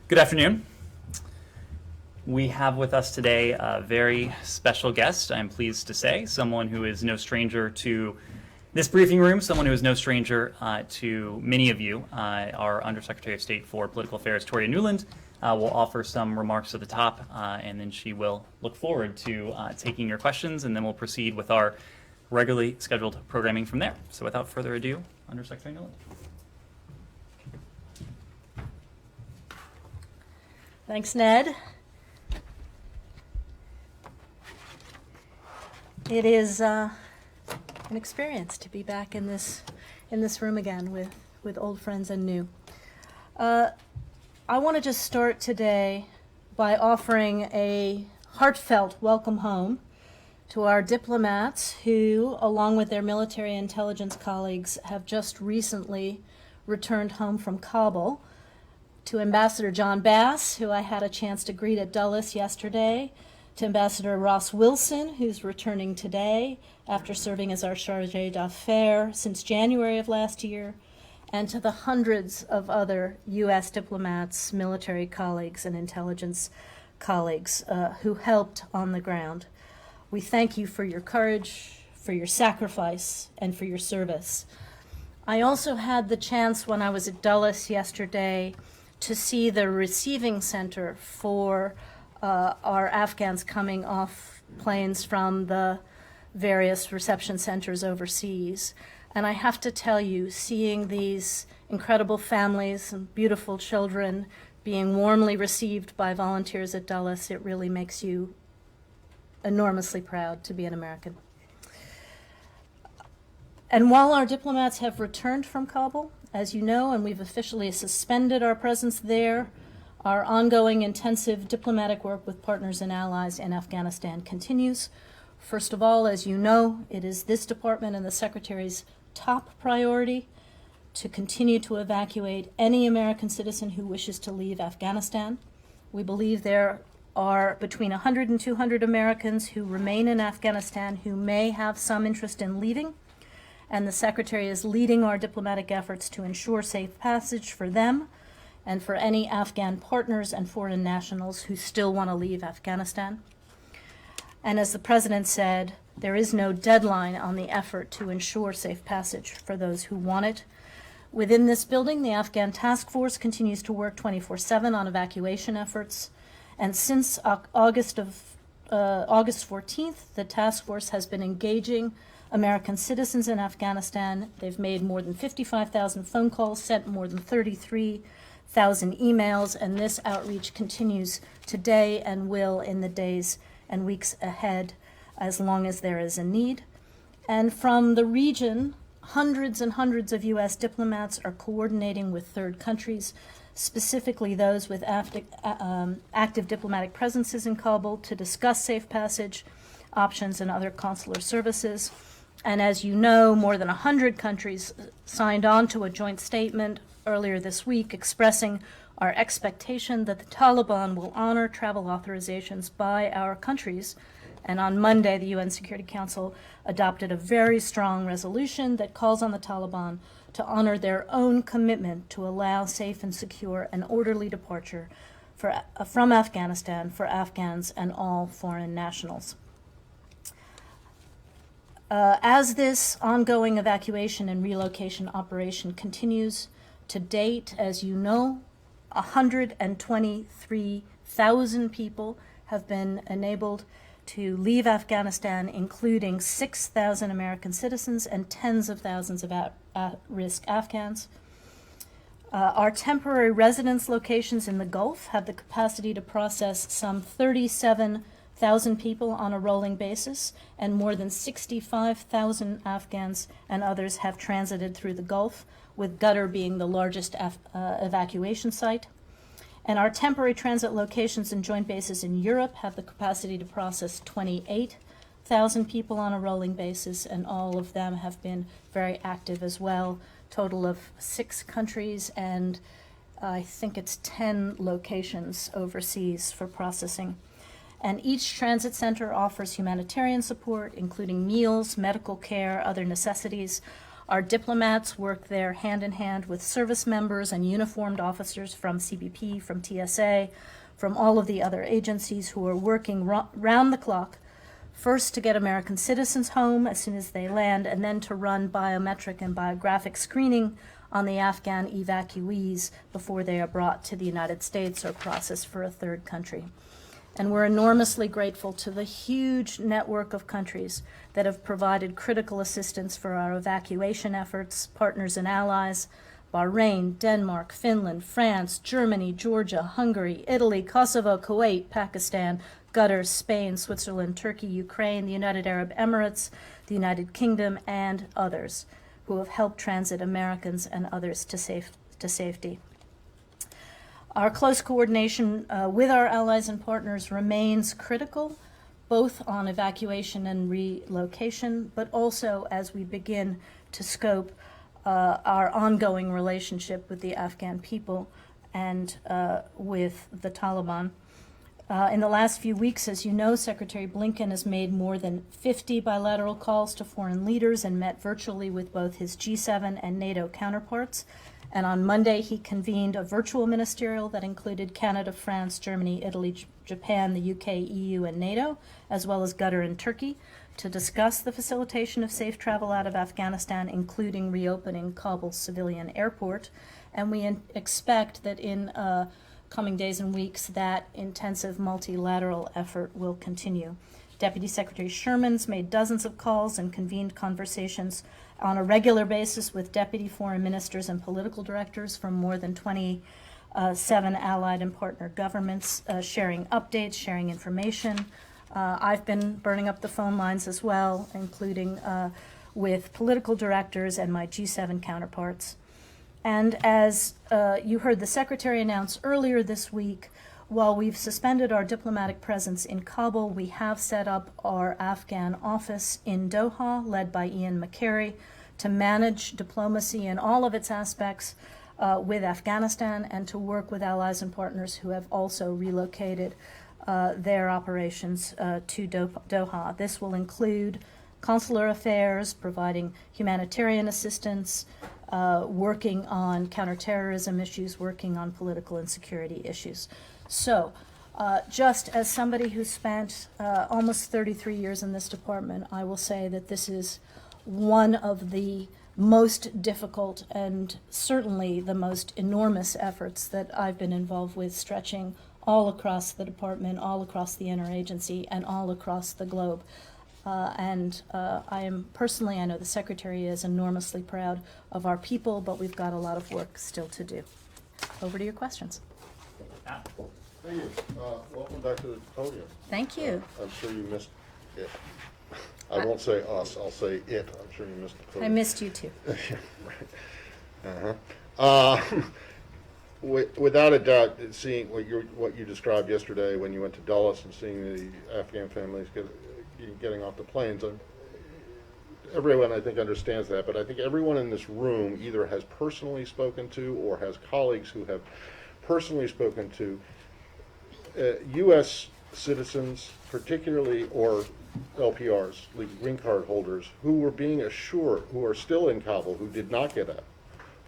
Good afternoon. We have with us today a very special guest, I'm pleased to say, someone who is no stranger to this briefing room, someone who is no stranger to many of you. Our Undersecretary of State for Political Affairs, Toria Newland, will offer some remarks at the top, and then she will look forward to taking your questions, and then we'll proceed with our regularly scheduled programming from there. So without further ado, Undersecretary Newland. Thanks, Ned. It is an experience to be back in this room again with old friends and new. I want to just start today by offering a heartfelt welcome home to our diplomats who, along with their military intelligence colleagues, have just recently returned home from Kabul. To Ambassador John Bass, who I had a chance to greet at Dulles yesterday, to Ambassador Ross Wilson, who's returning today after serving as our Chargé d'Affaires since January of last year, and to the hundreds of other U.S. diplomats, military colleagues, and intelligence colleagues who helped on the ground. We thank you for your courage, for your sacrifice, and for your service. I also had the chance when I was at Dulles yesterday to see the receiving center for our Afghans coming off planes from the various reception centers overseas. And I have to tell you, seeing these incredible families and beautiful children being warmly received by volunteers at Dulles, it really makes you enormously proud to be an American. And while our diplomats have returned from Kabul, as you know, and we've officially suspended our presence there, our ongoing intensive diplomatic work with partners and allies in Afghanistan continues. First of all, as you know, it is this department and the Secretary's top priority to continue to evacuate any American citizen who wishes to leave Afghanistan. We believe there are between 100 and 200 Americans who remain in Afghanistan who may have some interest in leaving, and the Secretary is leading our diplomatic efforts to ensure safe passage for them and for any Afghan partners and foreign nationals who still want to leave Afghanistan. And as the President said, there is no deadline on the effort to ensure safe passage for those who want it. Within this building, the Afghan task force continues to work 24/7 on evacuation efforts. And since August 14th, the task force has been engaging American citizens in Afghanistan. They've made more than 55,000 phone calls, sent more than 33,000 emails, and this outreach continues today and will in the days and weeks ahead as long as there is a need. And from the region, hundreds and hundreds of U.S. diplomats are coordinating with third countries, specifically those with active diplomatic presences in Kabul, to discuss safe passage options and other consular services. And as you know, more than 100 countries signed on to a joint statement earlier this week expressing our expectation that the Taliban will honor travel authorizations by our countries. And on Monday, the UN Security Council adopted a very strong resolution that calls on the Taliban to honor their own commitment to allow safe and secure and orderly departure from Afghanistan for Afghans and all foreign nationals. As this ongoing evacuation and relocation operation continues, to date, as you know, 123,000 people have been enabled to leave Afghanistan, including 6,000 American citizens and tens of thousands of at-risk Afghans. Our temporary residence locations in the Gulf have the capacity to process some 37,000 people on a rolling basis, and more than 65,000 Afghans and others have transited through the Gulf, with Qatar being the largest evacuation site. And our temporary transit locations and joint bases in Europe have the capacity to process 28,000 people on a rolling basis, and all of them have been very active as well. Total of 6 countries, and I think it's 10 locations overseas for processing. And each transit center offers humanitarian support, including meals, medical care, other necessities. Our diplomats work there hand in hand with service members and uniformed officers from CBP, from TSA, from all of the other agencies who are working round the clock, first to get American citizens home as soon as they land, and then to run biometric and biographic screening on the Afghan evacuees before they are brought to the United States or processed for a third country. And we're enormously grateful to the huge network of countries that have provided critical assistance for our evacuation efforts, partners and allies: Bahrain, Denmark, Finland, France, Germany, Georgia, Hungary, Italy, Kosovo, Kuwait, Pakistan, Qatar, Spain, Switzerland, Turkey, Ukraine, the United Arab Emirates, the United Kingdom, and others who have helped transit Americans and others to safety. Our close coordination with our allies and partners remains critical, both on evacuation and relocation, but also as we begin to scope our ongoing relationship with the Afghan people and with the Taliban. In the last few weeks, as you know, Secretary Blinken has made more than 50 bilateral calls to foreign leaders and met virtually with both his G7 and NATO counterparts. And on Monday, he convened a virtual ministerial that included Canada, France, Germany, Italy, Japan, the UK, EU, and NATO, as well as Qatar and Turkey, to discuss the facilitation of safe travel out of Afghanistan, including reopening Kabul's civilian airport. And we expect that in coming days and weeks, that intensive multilateral effort will continue. Deputy Secretary Sherman's made dozens of calls and convened conversations on a regular basis with deputy foreign ministers and political directors from more than 27 allied and partner governments, sharing updates, sharing information. I've been burning up the phone lines as well, including with political directors and my G7 counterparts. And as you heard the Secretary announce earlier this week, while we've suspended our diplomatic presence in Kabul, we have set up our Afghan office in Doha, led by Ian McCary, to manage diplomacy in all of its aspects with Afghanistan and to work with allies and partners who have also relocated their operations to Doha. This will include consular affairs, providing humanitarian assistance, working on counterterrorism issues, working on political and security issues. So, just as somebody who spent almost 33 years in this department, I will say that this is one of the most difficult and certainly the most enormous efforts that I've been involved with, stretching all across the department, all across the interagency, and all across the globe. I am personally, I know the Secretary is enormously proud of our people, but we've got a lot of work still to do. Over to your questions. Thank you. Welcome back to the podium. Thank you. I'm sure you missed it. I won't say us, I'll say it. I'm sure you missed the podium. I missed you too. Without a doubt, seeing what you described yesterday when you went to Dulles and seeing the Afghan families getting off the planes, everyone I think understands that, but I think everyone in this room either has personally spoken to or has colleagues who have personally spoken to U.S. citizens, particularly, or LPRs, legal green card holders, who were being assured, who are still in Kabul, who did not get out,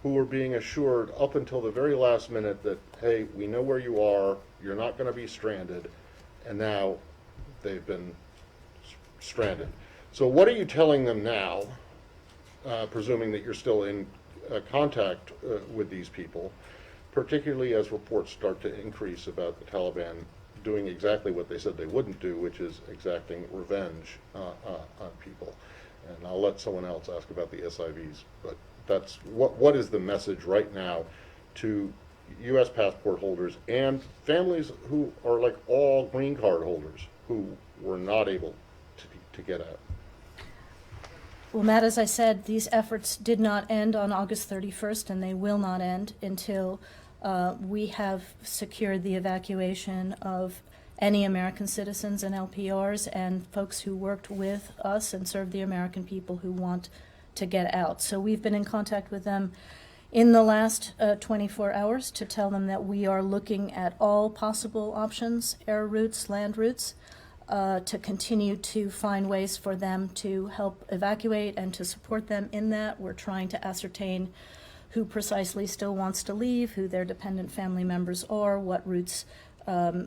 who were being assured up until the very last minute that, hey, we know where you are, you're not going to be stranded, and now they've been stranded. So what are you telling them now, presuming that you're still in contact with these people, particularly as reports start to increase about the Taliban doing exactly what they said they wouldn't do, which is exacting revenge on people? And I'll let someone else ask about the SIVs, but that's what is the message right now to U.S. passport holders and families who are like all green card holders who were not able to get out? Well, Matt, as I said, these efforts did not end on August 31st, and they will not end until we have secured the evacuation of any American citizens and LPRs and folks who worked with us and served the American people who want to get out. So we've been in contact with them in the last 24 hours to tell them that we are looking at all possible options, air routes, land routes. to continue to find ways for them to help evacuate and to support them in that. We're trying to ascertain who precisely still wants to leave, who their dependent family members are, what routes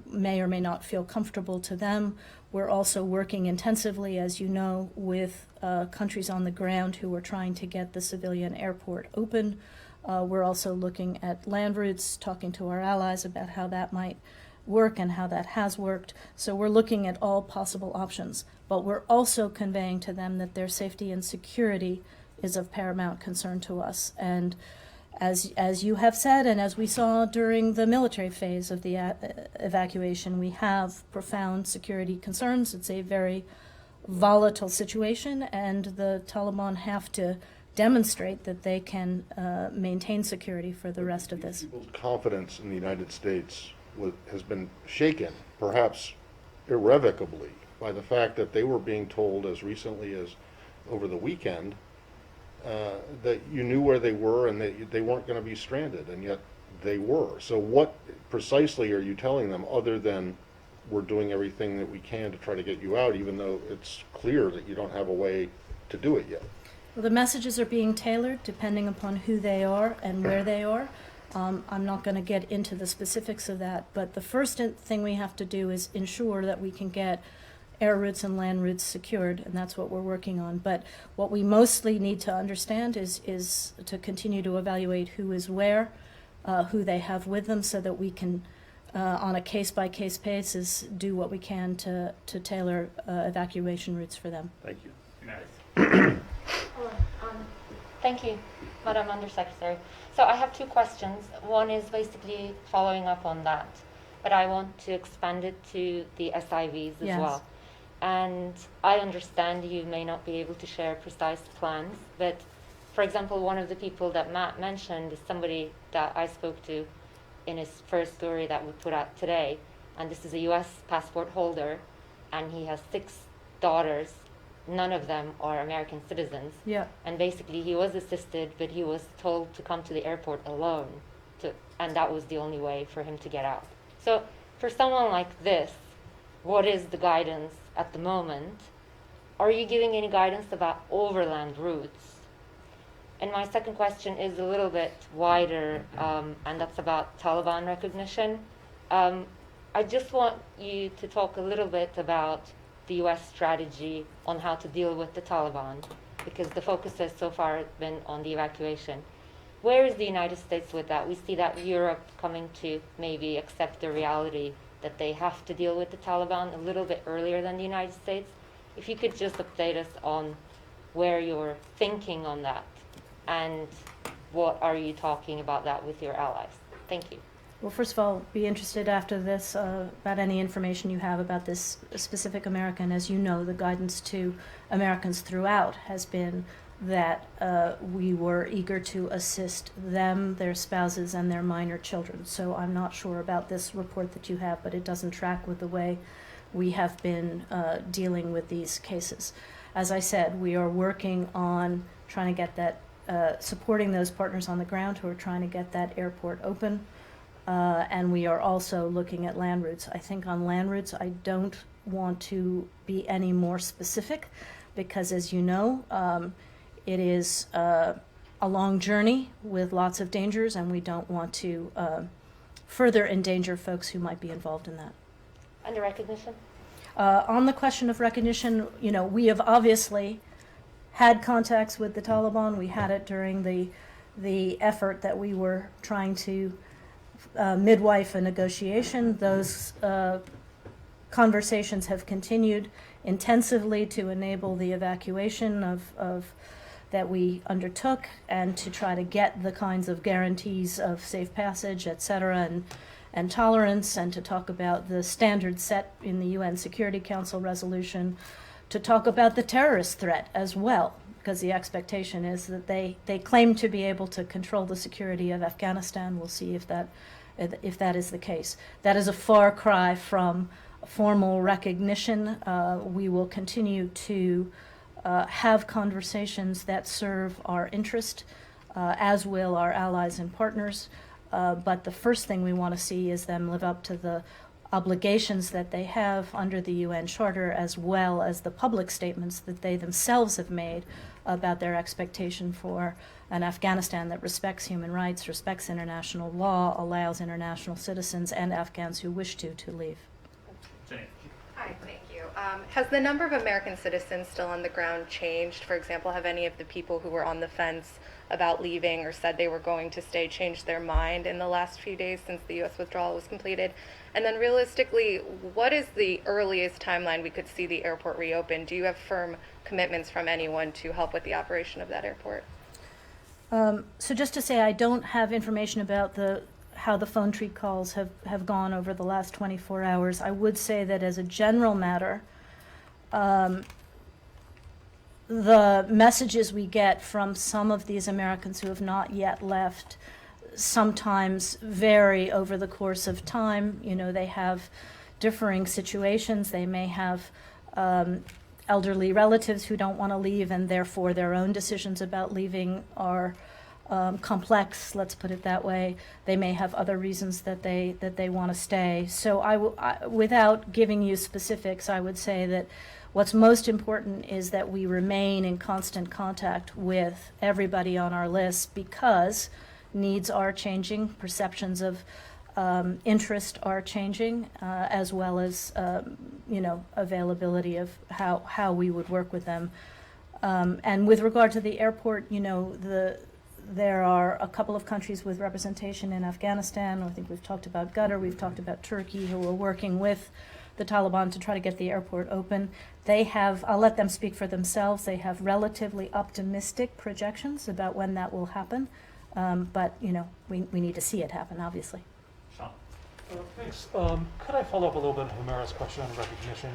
may or may not feel comfortable to them. We're also working intensively, as you know, with countries on the ground who are trying to get the civilian airport open. We're also looking at land routes, talking to our allies about how that might work and how that has worked. So we're looking at all possible options, but we're also conveying to them that their safety and security is of paramount concern to us. And as you have said, and as we saw during the military phase of the evacuation, we have profound security concerns. It's a very volatile situation, and the Taliban have to demonstrate that they can maintain security for the rest of this. People's confidence in the United States has been shaken, perhaps irrevocably, by the fact that they were being told as recently as over the weekend that you knew where they were and that they weren't going to be stranded, and yet they were. So what precisely are you telling them other than we're doing everything that we can to try to get you out, even though it's clear that you don't have a way to do it yet? Well, the messages are being tailored depending upon who they are and where they are. I'm not going to get into the specifics of that, but the first thing we have to do is ensure that we can get air routes and land routes secured, and that's what we're working on. But what we mostly need to understand is to continue to evaluate who is where, who they have with them, so that we can, on a case-by-case basis, do what we can to tailor evacuation routes for them. Thank you. Thank you, Madam Undersecretary. So I have two questions. One is basically following up on that, but I want to expand it to the SIVs as Yes. well. And I understand you may not be able to share precise plans, but for example, one of the people that Matt mentioned is somebody that I spoke to in his first story that we put out today, and this is a US passport holder, and he has 6 daughters. None of them are American citizens. Yeah. And basically he was assisted, but he was told to come to the airport alone, and that was the only way for him to get out. So for someone like this, what is the guidance at the moment? Are you giving any guidance about overland routes? And my second question is a little bit wider, and that's about Taliban recognition. I just want you to talk a little bit about the U.S. strategy on how to deal with the Taliban, because the focus has so far been on the evacuation. Where is the United States with that? We see that Europe coming to maybe accept the reality that they have to deal with the Taliban a little bit earlier than the United States. If you could just update us on where you're thinking on that, and what are you talking about that with your allies? Thank you. Well, first of all, be interested after this about any information you have about this specific American. As you know, the guidance to Americans throughout has been that we were eager to assist them, their spouses, and their minor children. So I'm not sure about this report that you have, but it doesn't track with the way we have been dealing with these cases. As I said, we are working on trying to get that, supporting those partners on the ground who are trying to get that airport open. And we are also looking at land routes. I think on land routes, I don't want to be any more specific because, as you know, it is a long journey with lots of dangers, and we don't want to further endanger folks who might be involved in that. And the recognition? On the question of recognition, you know, we have obviously had contacts with the Taliban. We had it during the effort that we were trying to midwife a negotiation. Those conversations have continued intensively to enable the evacuation of that we undertook, and to try to get the kinds of guarantees of safe passage, et cetera, and tolerance, and to talk about the standards set in the UN Security Council resolution, to talk about the terrorist threat as well, because the expectation is that they claim to be able to control the security of Afghanistan. We'll see if that is the case. That is a far cry from formal recognition. We will continue to have conversations that serve our interest, as will our allies and partners. But the first thing we want to see is them live up to the obligations that they have under the UN Charter, as well as the public statements that they themselves have made about their expectation for an Afghanistan that respects human rights, respects international law, allows international citizens and Afghans who wish to leave. Jenny. Hi, thank you. Has the number of American citizens still on the ground changed? For example, have any of the people who were on the fence about leaving or said they were going to stay changed their mind in the last few days since the U.S. withdrawal was completed? And then realistically, what is the earliest timeline we could see the airport reopen? Do you have firm commitments from anyone to help with the operation of that airport? So just to say, I don't have information about how the phone tree calls have gone over the last 24 hours. I would say that as a general matter, the messages we get from some of these Americans who have not yet left sometimes vary over the course of time. You know, they have differing situations. They may have elderly relatives who don't want to leave, and therefore their own decisions about leaving are complex, let's put it that way. They may have other reasons that they want to stay. So without giving you specifics, I would say that what's most important is that we remain in constant contact with everybody on our list, because needs are changing, perceptions of interest are changing, as well as availability of how we would work with them. And with regard to the airport, there are a couple of countries with representation in Afghanistan. I think we've talked about Qatar, we've talked about Turkey, who are working with the Taliban to try to get the airport open. They have, I'll let them speak for themselves, they have relatively optimistic projections about when that will happen. But we need to see it happen, obviously. Sean. Thanks. Could I follow up a little bit on Humera's question on recognition?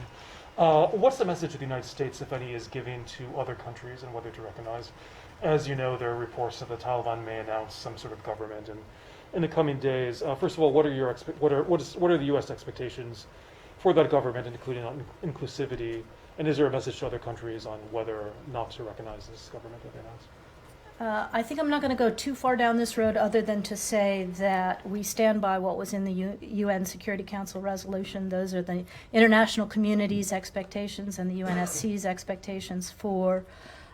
What's the message that the United States, if any, is giving to other countries and whether to recognize? As you know, there are reports that the Taliban may announce some sort of government in the coming days. First of all, what are the U.S. expectations for that government, including on inclusivity? And is there a message to other countries on whether or not to recognize this government that they announced? I think I'm not going to go too far down this road, other than to say that we stand by what was in the UN Security Council resolution. Those are the international community's expectations and the UNSC's expectations for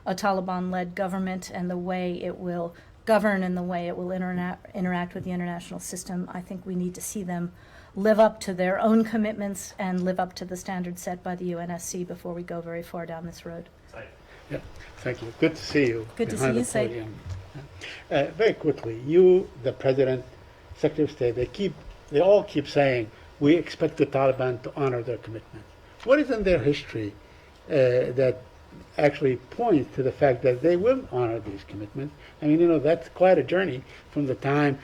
a Taliban-led government and the way it will govern and the way it will interact with the international system. I think we need to see them live up to their own commitments and live up to the standards set by the UNSC before we go very far down this road. Yeah, thank you. Good to see you. Good to behind see you, the Said. podium. Very quickly, you, the President, Secretary of State, they all keep saying, we expect the Taliban to honor their commitments. What is in their history that actually points to the fact that they will honor these commitments? I mean, that's quite a journey from the time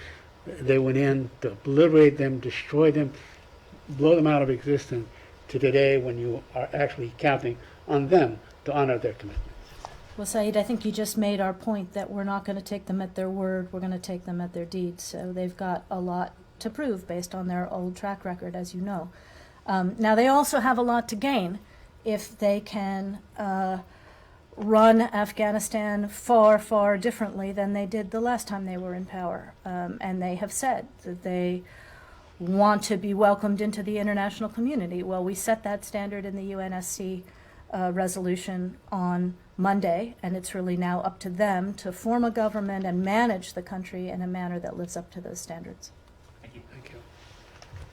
they went in to obliterate them, destroy them, blow them out of existence, to today when you are actually counting on them to honor their commitments. Well, Saeed, I think you just made our point that we're not going to take them at their word, we're going to take them at their deeds. So they've got a lot to prove based on their old track record, as you know. Now, they also have a lot to gain if they can run Afghanistan far, far differently than they did the last time they were in power. And they have said that they want to be welcomed into the international community. Well, we set that standard in the UNSC resolution on Monday, and it's really now up to them to form a government and manage the country in a manner that lives up to those standards. Thank you. Thank you.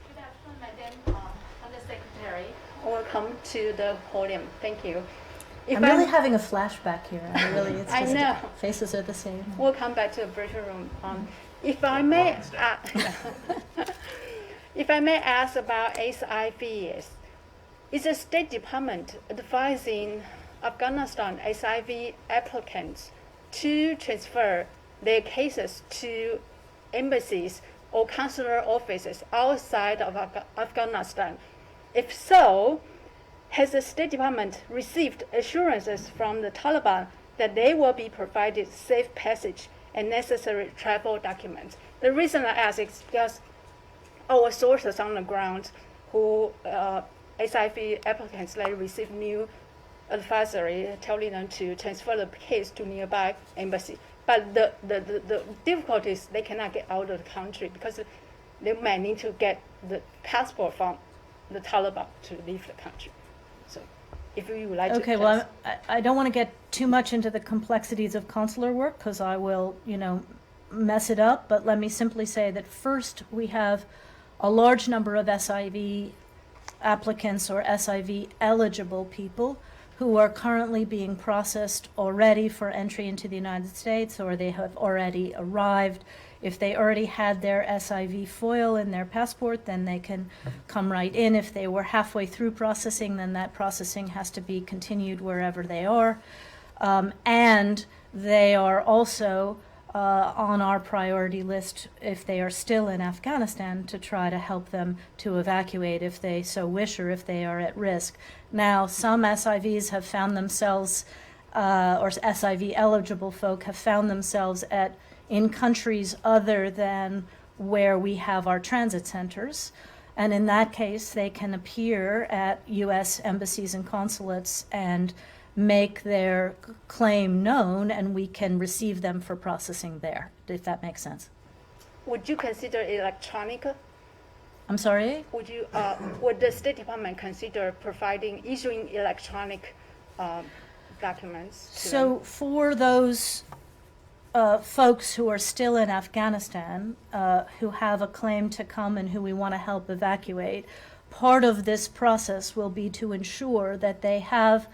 Good afternoon, Madam Undersecretary. Welcome to the podium. Thank you. I'm really having a flashback here. It's I just know. faces are the same. We'll come back to the briefing room. If I may, if I may ask about SIVs, is the State Department advising Afghanistan SIV applicants to transfer their cases to embassies or consular offices outside of Afghanistan? If so, has the State Department received assurances from the Taliban that they will be provided safe passage and necessary travel documents? The reason I ask is because our sources on the ground who SIV applicants, they receive new advisory telling them to transfer the case to nearby embassy. But the difficulty is they cannot get out of the country because they might need to get the passport from the Taliban to leave the country. So if you would like to. Okay, well, I don't want to get too much into the complexities of consular work because I will, mess it up. But let me simply say that first we have a large number of SIV applicants or SIV eligible people who are currently being processed already for entry into the United States, or they have already arrived. If they already had their SIV foil in their passport, then they can come right in. If they were halfway through processing, then that processing has to be continued wherever they are. And they are also on our priority list if they are still in Afghanistan to try to help them to evacuate if they so wish or if they are at risk. Now, some SIVs have found themselves, or SIV eligible folk have found themselves in countries other than where we have our transit centers. And in that case, they can appear at US embassies and consulates and make their claim known, and we can receive them for processing there, if that makes sense. Would you consider electronic? I'm sorry? Would the State Department consider issuing electronic documents? So for those folks who are still in Afghanistan, who have a claim to come and who we want to help evacuate, part of this process will be to ensure that they have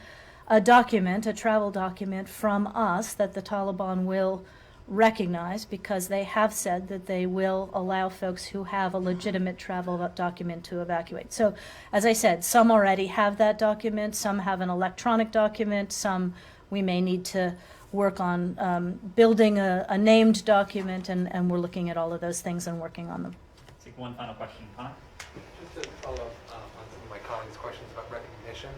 a travel document from us that the Taliban will recognize, because they have said that they will allow folks who have a legitimate travel document to evacuate. So, as I said, some already have that document, some have an electronic document, some we may need to work on building a named document, and we're looking at all of those things and working on them. Let's take one final question. Connor? Just to follow up on some of my colleagues' questions about recognition.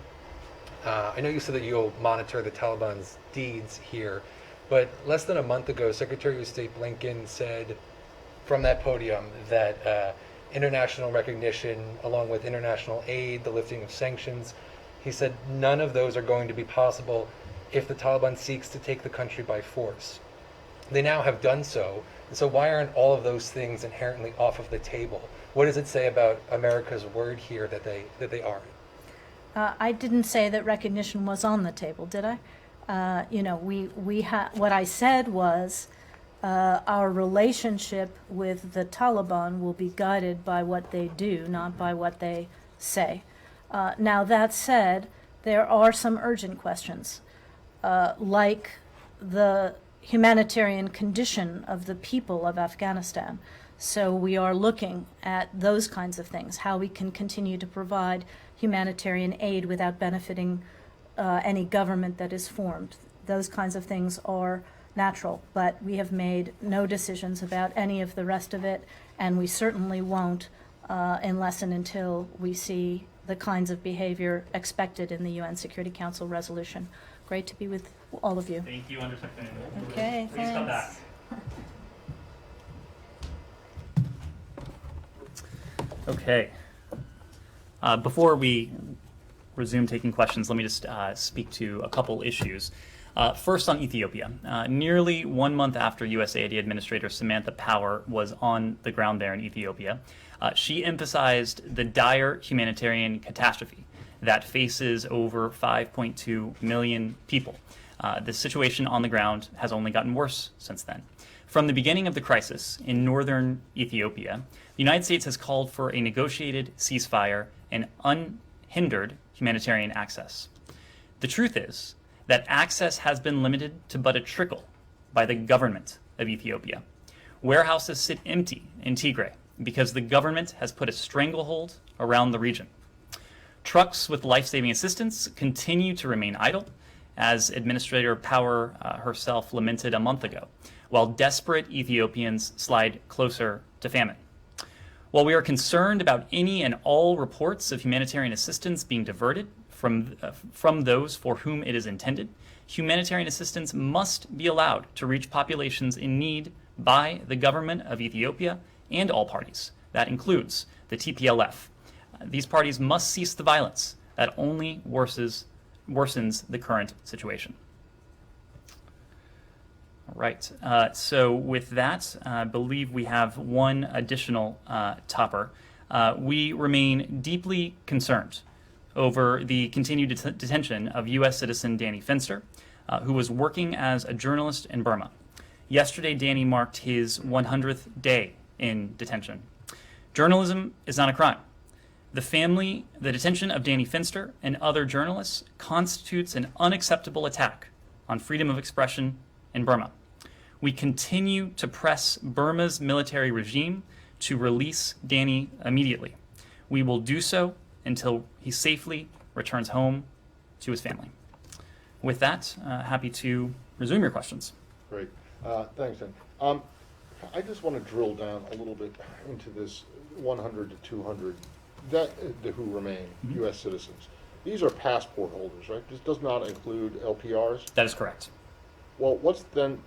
I know you said that you'll monitor the Taliban's deeds here, but less than a month ago, Secretary of State Blinken said from that podium that international recognition, along with international aid, the lifting of sanctions, he said none of those are going to be possible if the Taliban seeks to take the country by force. They now have done so, and so why aren't all of those things inherently off of the table? What does it say about America's word here that they aren't? I didn't say that recognition was on the table, did I? What I said was our relationship with the Taliban will be guided by what they do, not by what they say. Now, that said, there are some urgent questions, like the humanitarian condition of the people of Afghanistan. So we are looking at those kinds of things, how we can continue to provide humanitarian aid without benefiting any government that is formed. Those kinds of things are natural, but we have made no decisions about any of the rest of it, and we certainly won't unless and until we see the kinds of behavior expected in the UN Security Council resolution. Great to be with all of you. Thank you, Undersecretary. Okay, Please come back. thanks. Okay. Before we resume taking questions, let me just speak to a couple issues. First, on Ethiopia. Nearly 1 month after USAID Administrator Samantha Power was on the ground there in Ethiopia, she emphasized the dire humanitarian catastrophe that faces over 5.2 million people. The situation on the ground has only gotten worse since then. From the beginning of the crisis in northern Ethiopia, the United States has called for a negotiated ceasefire and unhindered humanitarian access. The truth is that access has been limited to but a trickle by the government of Ethiopia. Warehouses sit empty in Tigray because the government has put a stranglehold around the region. Trucks with life-saving assistance continue to remain idle, as Administrator Power herself lamented a month ago, while desperate Ethiopians slide closer to famine. While we are concerned about any and all reports of humanitarian assistance being diverted from those for whom it is intended, humanitarian assistance must be allowed to reach populations in need by the government of Ethiopia and all parties. That includes the TPLF. These parties must cease the violence that only worsens the current situation. All right, so with that, I believe we have one additional topper. we remain deeply concerned over the continued detention of U.S. citizen Danny Fenster, who was working as a journalist in Burma. Yesterday, Danny marked his 100th day in detention. Journalism is not a crime. The detention of Danny Fenster and other journalists constitutes an unacceptable attack on freedom of expression in Burma. We continue to press Burma's military regime to release Danny immediately. We will do so until he safely returns home to his family. With that, happy to resume your questions. Great. Thanks, Dan. I just want to drill down a little bit into this 100 to 200 who remain U.S. citizens. These are passport holders, right? This does not include LPRs? That is correct. Well, what's then,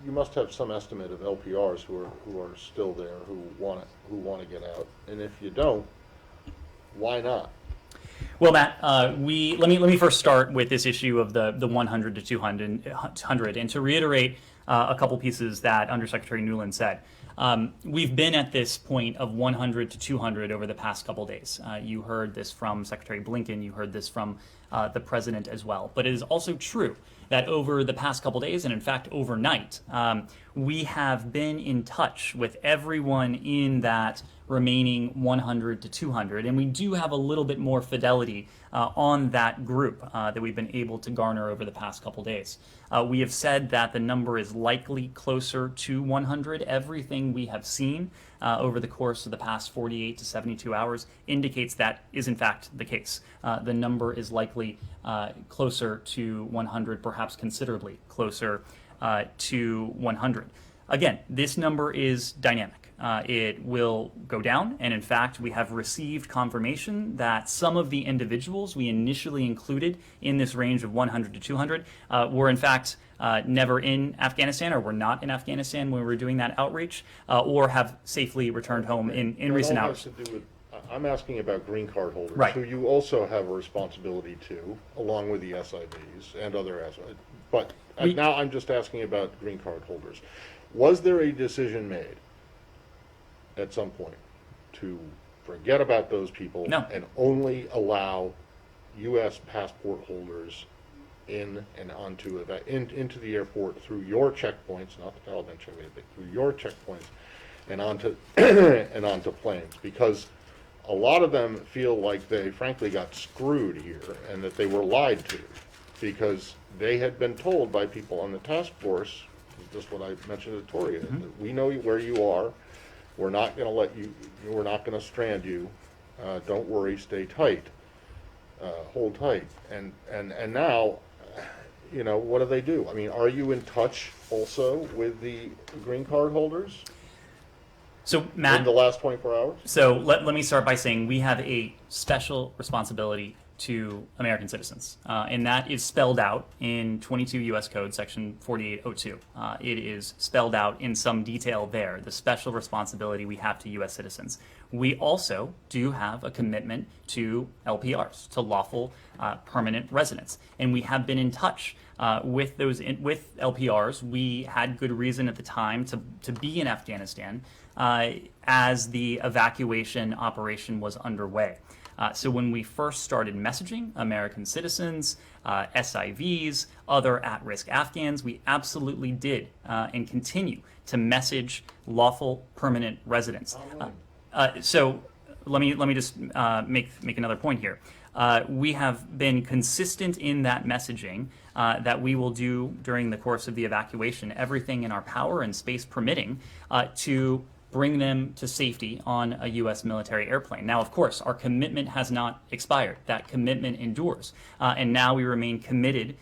you must have some estimate of LPRs who are still there, who want to get out. And if you don't, why not? Well, Matt, let me first start with this issue of the 100 to 200, and to reiterate a couple pieces that Undersecretary Newland said. We've been at this point of 100 to 200 over the past couple days. You heard this from Secretary Blinken. You heard this from the president as well. But it is also true that over the past couple days, and in fact overnight, we have been in touch with everyone in that remaining 100 to 200, and we do have a little bit more fidelity on that group that we've been able to garner over the past couple days. We have said that the number is likely closer to 100. Everything we have seen over the course of the past 48 to 72 hours indicates that is in fact the case. The number is likely closer to 100, perhaps considerably closer to 100. Again, this number is dynamic. It will go down, and in fact, we have received confirmation that some of the individuals we initially included in this range of 100 to 200 were in fact never in Afghanistan, or were not in Afghanistan when we were doing that outreach, or have safely returned home in recent hours. I'm asking about green card holders, Right. who you also have a responsibility to, along with the SIVs and other SIVs. But now I'm just asking about green card holders. Was there a decision made at some point to forget about those people No. and only allow U.S. passport holders in and into the airport through your checkpoints, not the Taliban checkpoints, but through your checkpoints and onto and onto planes? Because a lot of them feel like they frankly got screwed here and that they were lied to, because they had been told by people on the task force, just what I mentioned to Toria, that we know where you are. We're not going to let you. We're not going to strand you. Don't worry. Stay tight. Hold tight. And now, what do they do? I mean, are you in touch also with the green card holders? So, Matt, in the last 24 hours? So let me start by saying we have a special responsibility to American citizens, and that is spelled out in 22 U.S. Code, Section 4802. It is spelled out in some detail there, the special responsibility we have to U.S. citizens. We also do have a commitment to LPRs, to lawful permanent residents, and we have been in touch with LPRs. We had good reason at the time to be in Afghanistan as the evacuation operation was underway. So when we first started messaging American citizens, SIVs, other at-risk Afghans, we absolutely did and continue to message lawful permanent residents. So let me just make another point here. We have been consistent in that messaging that we will do during the course of the evacuation, everything in our power and space permitting to bring them to safety on a U.S. military airplane. Now, of course, our commitment has not expired. That commitment endures. And now we remain committed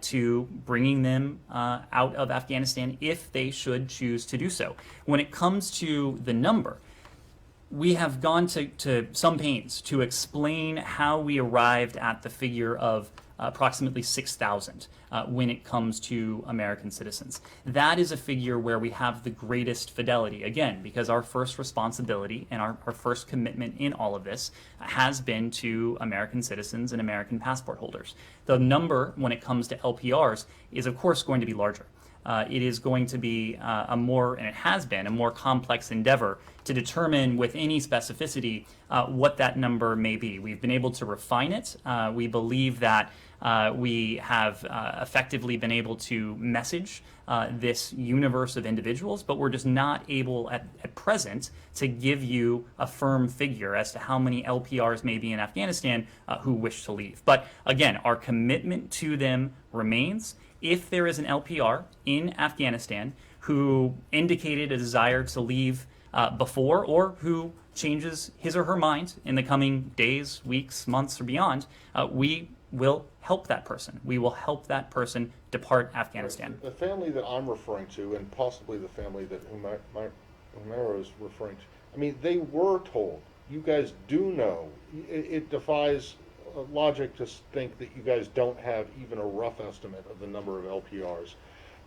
to bringing them out of Afghanistan if they should choose to do so. When it comes to the number, we have gone to some pains to explain how we arrived at the figure of approximately 6,000 when it comes to American citizens. That is a figure where we have the greatest fidelity, again, because our first responsibility and our first commitment in all of this has been to American citizens and American passport holders. The number, when it comes to LPRs, is of course going to be larger. it is going to be and it has been, a more complex endeavor to determine with any specificity what that number may be. We've been able to refine it. We believe that we have effectively been able to message this universe of individuals, but we're just not able at present to give you a firm figure as to how many LPRs may be in Afghanistan who wish to leave. But again, our commitment to them remains. If there is an LPR in Afghanistan who indicated a desire to leave before, or who changes his or her mind in the coming days, weeks, months, or beyond, we will help that person. We will help that person depart Afghanistan. The family that I'm referring to, and possibly the family that Humera is referring to, I mean, they were told, you guys do know. It defies logic to think that you guys don't have even a rough estimate of the number of LPRs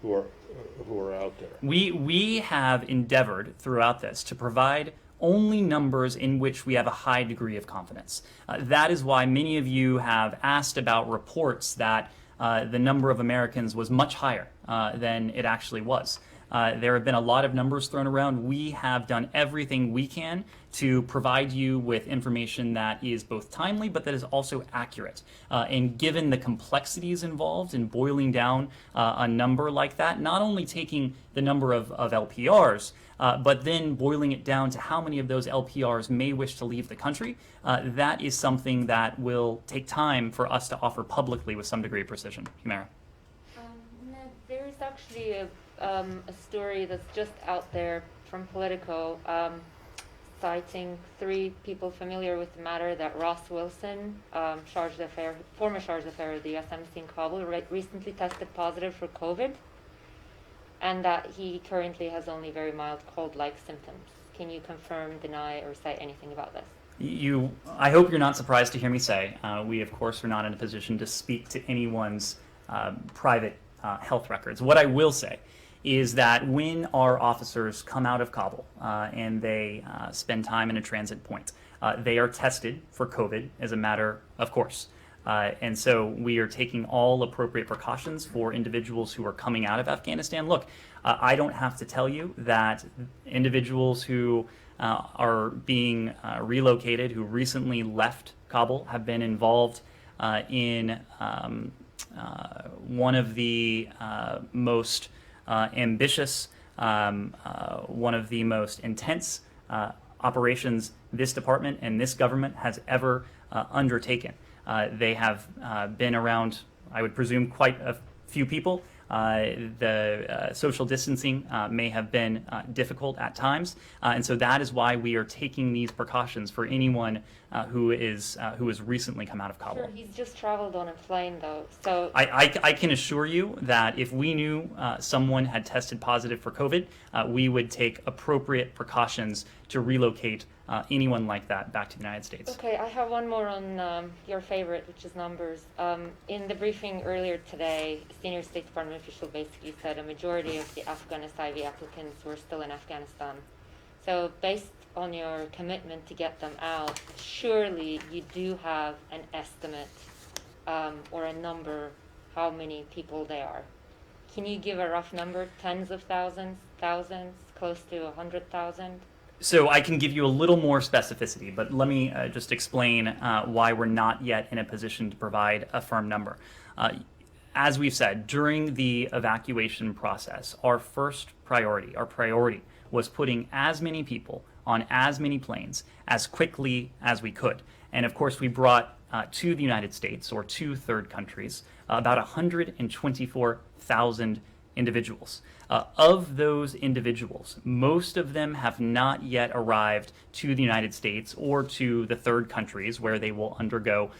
who are out there. We have endeavored throughout this to provide only numbers in which we have a high degree of confidence. That is why many of you have asked about reports that the number of Americans was much higher than it actually was. There have been a lot of numbers thrown around. We have done everything we can to provide you with information that is both timely, but that is also accurate. And given the complexities involved in boiling down a number like that, not only taking the number of LPRs, but then boiling it down to how many of those LPRs may wish to leave the country, that is something that will take time for us to offer publicly with some degree of precision. Humera. Ned, there is actually a story that's just out there from Politico, citing 3 people familiar with the matter that Ross Wilson, former charge d'affaires of the U.S. Embassy in Kabul, recently tested positive for COVID, and that he currently has only very mild cold-like symptoms. Can you confirm, deny, or say anything about this? I hope you're not surprised to hear me say, we of course are not in a position to speak to anyone's private health records. What I will say is that when our officers come out of Kabul and they spend time in a transit point, they are tested for COVID as a matter of course. And so we are taking all appropriate precautions for individuals who are coming out of Afghanistan. Look, I don't have to tell you that individuals who are being relocated, who recently left Kabul, have been involved in one of the most ambitious, one of the most intense operations this department and this government has ever undertaken. They have been around, I would presume, quite a few people. The social distancing may have been difficult at times, and so that is why we are taking these precautions for anyone who has recently come out of Kabul. Sure, he's just traveled on a plane though, so I can assure you that if we knew someone had tested positive for COVID, we would take appropriate precautions to relocate anyone like that back to the United States. Okay, I have one more on your favorite, which is numbers. In the briefing earlier today, a senior State Department official basically said a majority of the Afghan SIV applicants were still in Afghanistan. So based on your commitment to get them out, surely you do have an estimate or a number how many people they are. Can you give a rough number? Tens of thousands, thousands, close to 100,000? So I can give you a little more specificity, but let me just explain why we're not yet in a position to provide a firm number. As we've said, during the evacuation process, our priority was putting as many people on as many planes as quickly as we could. And of course, we brought to the United States, or to third countries, about 124,000 individuals. Of those individuals, most of them have not yet arrived to the United States or to the third countries where they will undergo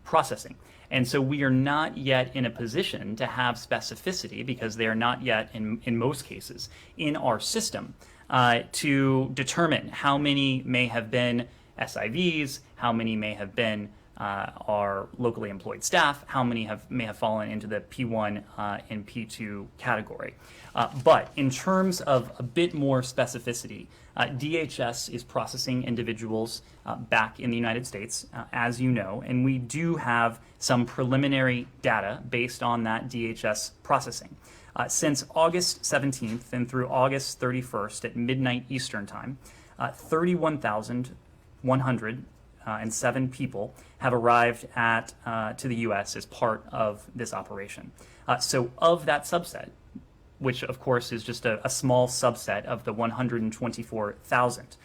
processing. And so we are not yet in a position to have specificity, because they are not yet, in most cases, in our system, to determine how many may have been SIVs, how many may have been our locally employed staff, how many may have fallen into the P1 and P2 category. But in terms of a bit more specificity, DHS is processing individuals back in the United States, as you know, and we do have some preliminary data based on that DHS processing. Since August 17th and through August 31st at midnight Eastern Time, 31,107 people have arrived to the U.S. as part of this operation. So of that subset, which of course is just a small subset of the 124,000,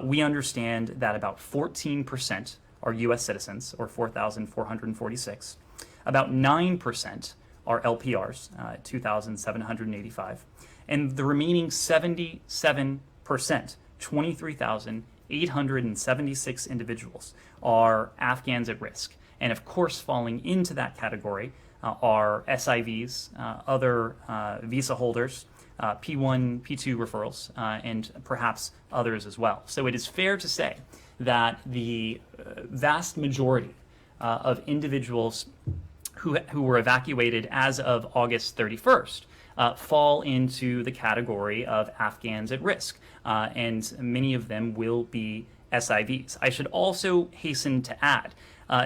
we understand that about 14% are U.S. citizens, or 4,446. About 9% are LPRs, 2,785. And the remaining 77%, 23,876 individuals, are Afghans at risk. And of course, falling into that category are SIVs, other visa holders, P1, P2 referrals, and perhaps others as well. So it is fair to say that the vast majority of individuals who were evacuated as of August 31st fall into the category of Afghans at risk, and many of them will be SIVs. I should also hasten to add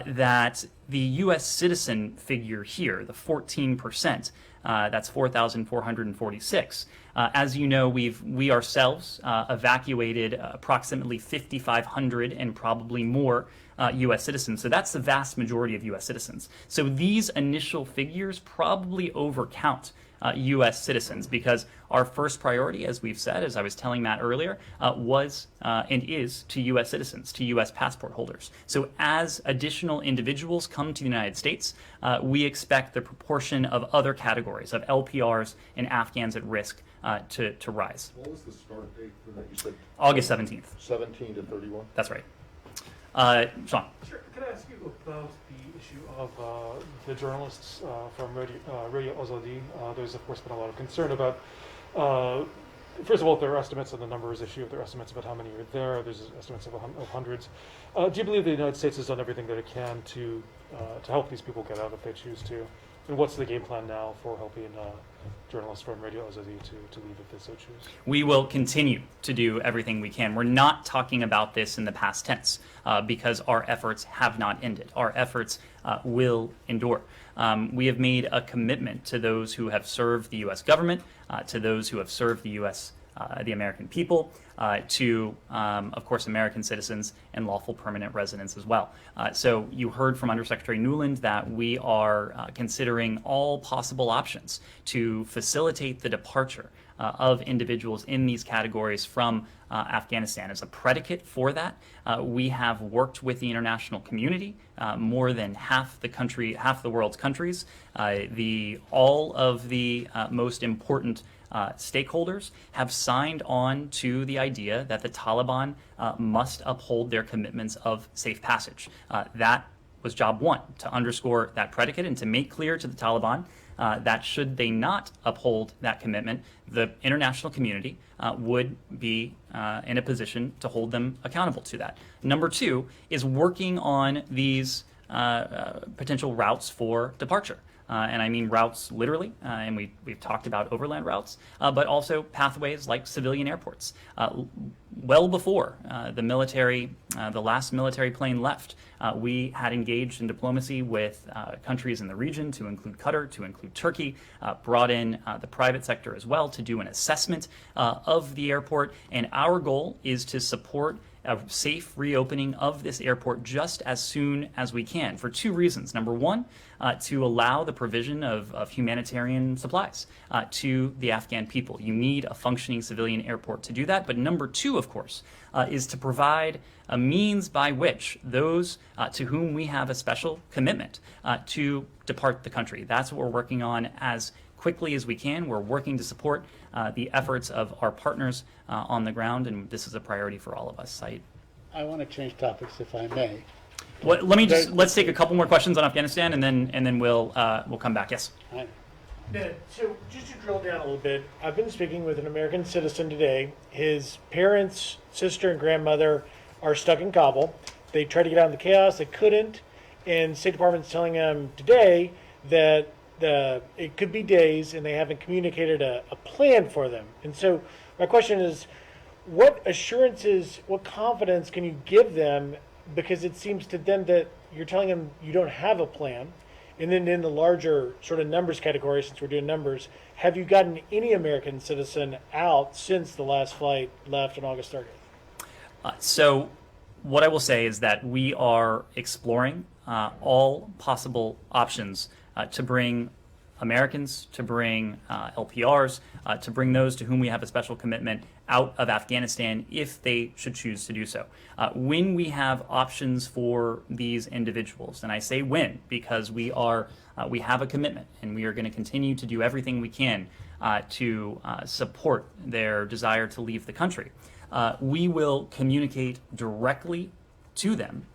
that the U.S. citizen figure here, the 14%, that's 4,446. As you know, we ourselves evacuated approximately 5,500 and probably more U.S. citizens. So that's the vast majority of U.S. citizens. So these initial figures probably overcount U.S. citizens, because our first priority, as we've said, as I was telling Matt earlier, was and is to U.S. citizens, to U.S. passport holders. So as additional individuals come to the United States, we expect the proportion of other categories of LPRs and Afghans at risk to rise. What was the start date for that? You said August 17th. 17 to 31? That's right. Sean. Sure. Can I ask you about the issue of the journalists from Radio Azadi? There's, of course, been a lot of concern about, first of all, their estimates, and the numbers issue, their estimates about how many are there. There's estimates of hundreds. Do you believe the United States has done everything that it can to help these people get out if they choose to? And what's the game plan now for helping journalists from Radio Azadi to leave if they so choose? We will continue to do everything we can. We're not talking about this in the past tense because our efforts have not ended. Our efforts will endure. We have made a commitment to those who have served the U.S. government, to those who have served the U.S. The American people, to, of course, American citizens and lawful permanent residents as well. So you heard from Undersecretary Newland that we are considering all possible options to facilitate the departure of individuals in these categories from Afghanistan. As a predicate for that, we have worked with the international community, more than half the world's countries, all of the most important stakeholders have signed on to the idea that the Taliban must uphold their commitments of safe passage. That was job one, to underscore that predicate and to make clear to the Taliban that should they not uphold that commitment, the international community would be in a position to hold them accountable to that. Number two is working on these potential routes for departure. And I mean routes literally, and we've talked about overland routes, but also pathways like civilian airports. Well before the last military plane left, we had engaged in diplomacy with countries in the region, to include Qatar, to include Turkey, brought in the private sector as well to do an assessment of the airport, and our goal is to support a safe reopening of this airport just as soon as we can, for two reasons. Number one, to allow the provision of humanitarian supplies to the Afghan people. You need a functioning civilian airport to do that. But number two, of course, is to provide a means by which those to whom we have a special commitment to depart the country. That's what we're working on as quickly as we can. We're working to support the efforts of our partners on the ground, and this is a priority for all of us. I want to change topics, if I may. Well, let's take a couple more questions on Afghanistan, and then we'll come back. Yes. Right. Ned, so just to drill down a little bit, I've been speaking with an American citizen today. His parents, sister, and grandmother are stuck in Kabul. They tried to get out of the chaos, they couldn't, and State Department's telling them today that it could be days, and they haven't communicated a plan for them. And so my question is, what assurances, what confidence can you give them? Because it seems to them that you're telling them you don't have a plan. And then in the larger sort of numbers category, since we're doing numbers, have you gotten any American citizen out since the last flight left on August 30th? So what I will say is that we are exploring all possible options to bring Americans, to bring LPRs, to bring those to whom we have a special commitment out of Afghanistan if they should choose to do so. When we have options for these individuals, and I say when because we have a commitment and we are going to continue to do everything we can to support their desire to leave the country, we will communicate directly to them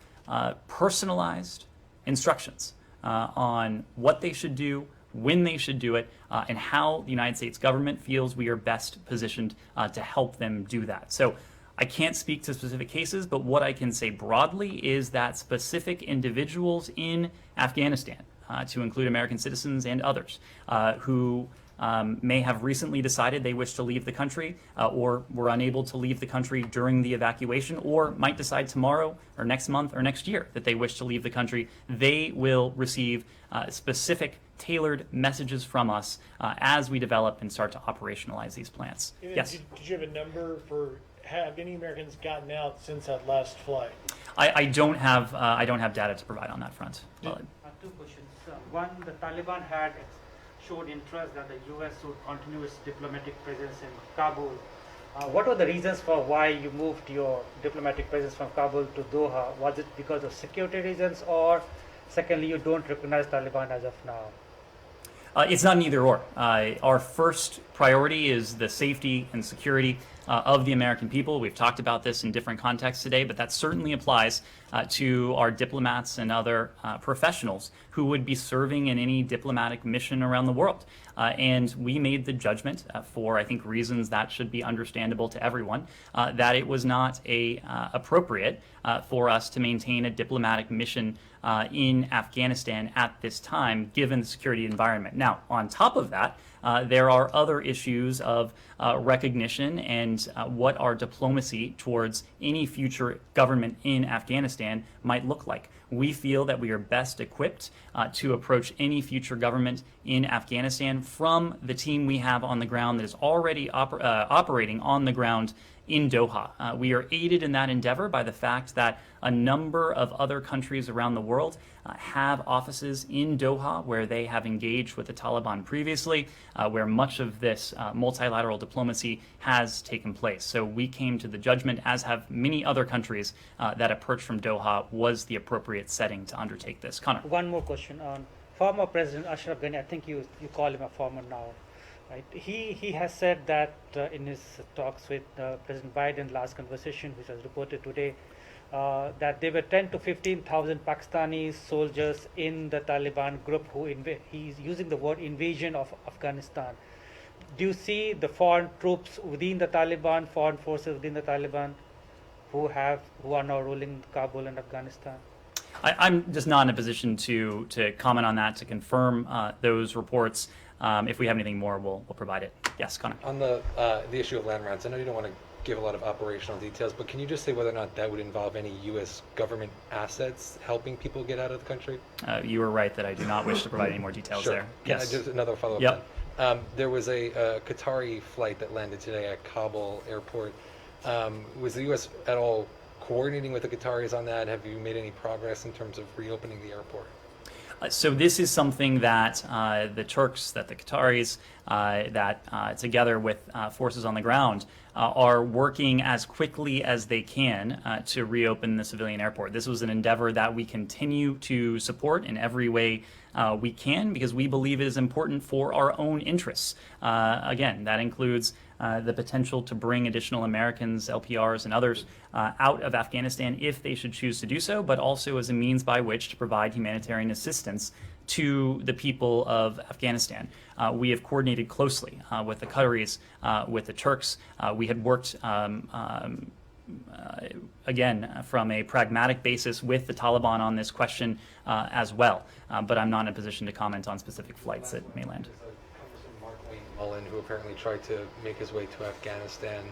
personalized instructions on what they should do, when they should do it, and how the United States government feels we are best positioned to help them do that. So I can't speak to specific cases, but what I can say broadly is that specific individuals in Afghanistan, to include American citizens and others, who may have recently decided they wish to leave the country or were unable to leave the country during the evacuation, or might decide tomorrow or next month or next year that they wish to leave the country, they will receive specific tailored messages from us as we develop and start to operationalize these plans. And then Yes. Did you have a number for have any Americans gotten out since that last flight? I don't have data to provide on that front. Well, Two questions. One, the Taliban had showed interest that the U.S. would continue its diplomatic presence in Kabul. What were the reasons for why you moved your diplomatic presence from Kabul to Doha? Was it because of security reasons, or secondly, you don't recognize Taliban as of now? It's not an either or. Our first priority is the safety and security of the American people. We've talked about this in different contexts today, but that certainly applies to our diplomats and other professionals who would be serving in any diplomatic mission around the world. And we made the judgment for, I think, reasons that should be understandable to everyone, that it was not appropriate for us to maintain a diplomatic mission in Afghanistan at this time, given the security environment. Now, on top of that, there are other issues of recognition and what our diplomacy towards any future government in Afghanistan might look like. We feel that we are best equipped to approach any future government in Afghanistan from the team we have on the ground that is already operating on the ground in Doha. We are aided in that endeavor by the fact that a number of other countries around the world have offices in Doha where they have engaged with the Taliban previously, where much of this multilateral diplomacy has taken place. So we came to the judgment, as have many other countries, that approach from Doha was the appropriate setting to undertake this. Connor. One more question on former President Ashraf Ghani. I think you call him a former now. Right. He has said that in his talks with President Biden, last conversation, which was reported today, that there were 10 to 15,000 Pakistani soldiers in the Taliban group who he's using the word invasion of Afghanistan. Do you see the foreign troops within the Taliban, foreign forces within the Taliban, who are now ruling Kabul and Afghanistan? I'm just not in a position to comment on that, to confirm those reports. If we have anything more, we'll provide it. Yes, Connor. On the issue of land routes, I know you don't want to give a lot of operational details, but can you just say whether or not that would involve any U.S. government assets helping people get out of the country? You were right that I do not wish to provide any more details Sure. there. Can Yes. I just another follow-up? Yep. Then? There was a Qatari flight that landed today at Kabul airport. Was the U.S. at all coordinating with the Qataris on that? Have you made any progress in terms of reopening the airport? So this is something that the Turks, that the Qataris, that together with forces on the ground are working as quickly as they can to reopen the civilian airport. This was an endeavor that we continue to support in every way we can, because we believe it is important for our own interests. Again, that includes the potential to bring additional Americans, LPRs, and others out of Afghanistan if they should choose to do so, but also as a means by which to provide humanitarian assistance to the people of Afghanistan. We have coordinated closely with the Qataris, with the Turks. We had worked again, from a pragmatic basis with the Taliban on this question as well. But I'm not in a position to comment on specific flights that may land. Congressman Mark Wayne Mullen, who apparently tried to make his way to Afghanistan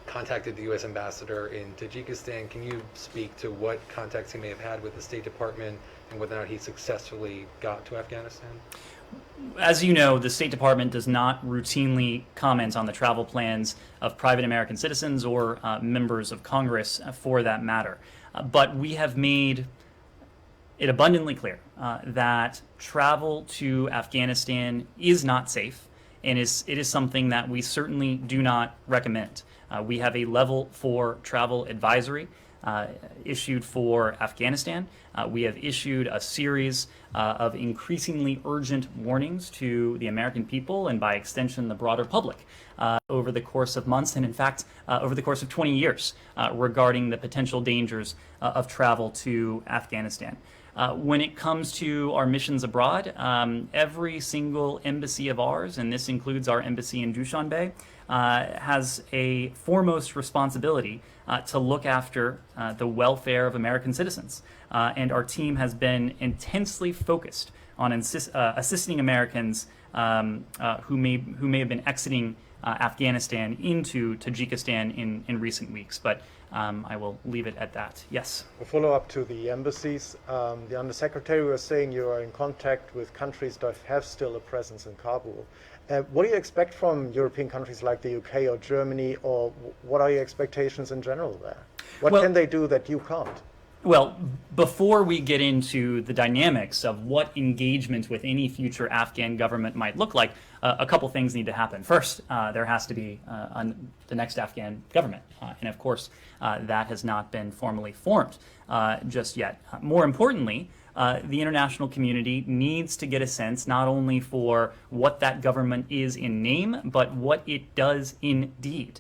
contacted the U.S. ambassador in Tajikistan. Can you speak to what contacts he may have had with the State Department and whether or not he successfully got to Afghanistan? As you know, the State Department does not routinely comment on the travel plans of private American citizens or members of Congress for that matter. But we have made it abundantly clear that travel to Afghanistan is not safe, and it is something that we certainly do not recommend. We have a level 4 travel advisory issued for Afghanistan. We have issued a series of increasingly urgent warnings to the American people and by extension the broader public over the course of months and in fact over the course of 20 years regarding the potential dangers of travel to Afghanistan. When it comes to our missions abroad, every single embassy of ours, and this includes our embassy in Dushanbe, has a foremost responsibility to look after the welfare of American citizens. And our team has been intensely focused on assisting Americans who may have been exiting Afghanistan into Tajikistan in recent weeks. But I will leave it at that. Yes. A follow-up to the embassies. The Undersecretary was saying you are in contact with countries that have still a presence in Kabul. What do you expect from European countries like the UK or Germany, or what are your expectations in general there? What can they do that you can't? Well, before we get into the dynamics of what engagement with any future Afghan government might look like, a couple things need to happen. First, there has to be the next Afghan government. And of course, that has not been formally formed just yet. More importantly, the international community needs to get a sense not only for what that government is in name, but what it does in deed.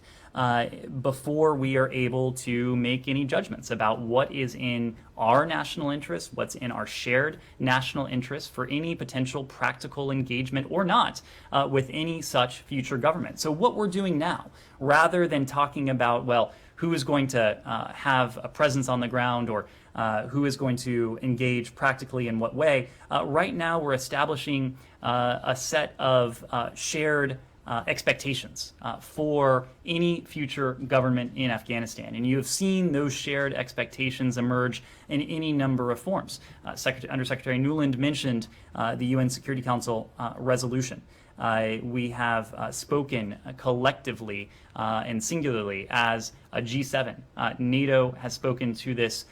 Before we are able to make any judgments about what is in our national interest, what's in our shared national interest for any potential practical engagement or not with any such future government. So what we're doing now, rather than talking about, well, who is going to have a presence on the ground or who is going to engage practically in what way, right now we're establishing a set of shared expectations for any future government in Afghanistan. And you have seen those shared expectations emerge in any number of forms. Undersecretary Newland mentioned the UN Security Council resolution. We have spoken collectively and singularly as a G7. NATO has spoken to this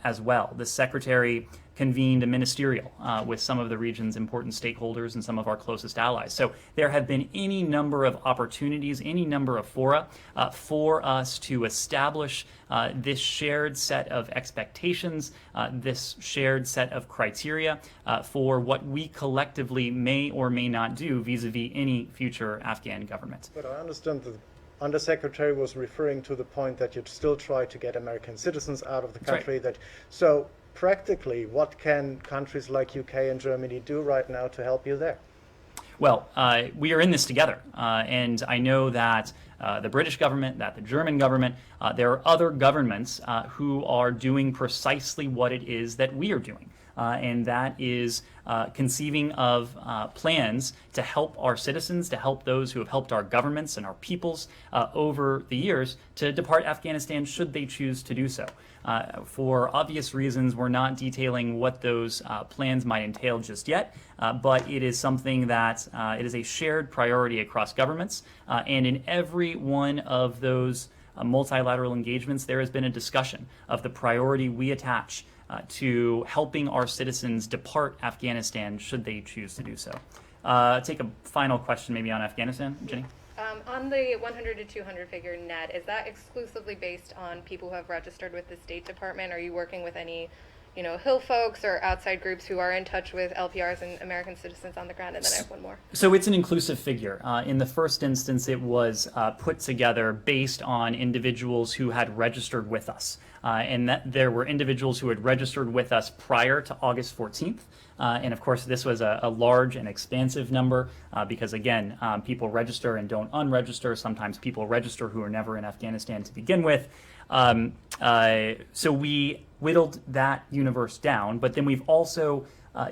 as well. The Secretary convened a ministerial with some of the region's important stakeholders and some of our closest allies. So there have been any number of opportunities, any number of fora for us to establish this shared set of expectations, this shared set of criteria for what we collectively may or may not do vis-a-vis any future Afghan government. But I understand that Undersecretary was referring to the point that you'd still try to get American citizens out of the country. Right. So practically, what can countries like UK and Germany do right now to help you there? Well, we are in this together, and I know that the British government, that the German government, there are other governments who are doing precisely what it is that we are doing. And that is conceiving of plans to help our citizens, to help those who have helped our governments and our peoples over the years to depart Afghanistan should they choose to do so. For obvious reasons, we're not detailing what those plans might entail just yet, but it is something that it is a shared priority across governments, and in every one of those multilateral engagements, there has been a discussion of the priority we attach to helping our citizens depart Afghanistan should they choose to do so. Take a final question maybe on Afghanistan, Jenny? On the 100 to 200 figure net, is that exclusively based on people who have registered with the State Department? Are you working with any, Hill folks or outside groups who are in touch with LPRs and American citizens on the ground? And then I have one more. So it's an inclusive figure. In the first instance, it was put together based on individuals who had registered with us. And that there were individuals who had registered with us prior to August 14th. And of course, this was a large and expansive number because, again, people register and don't unregister. Sometimes people register who are never in Afghanistan to begin with. So we whittled that universe down, but then we've also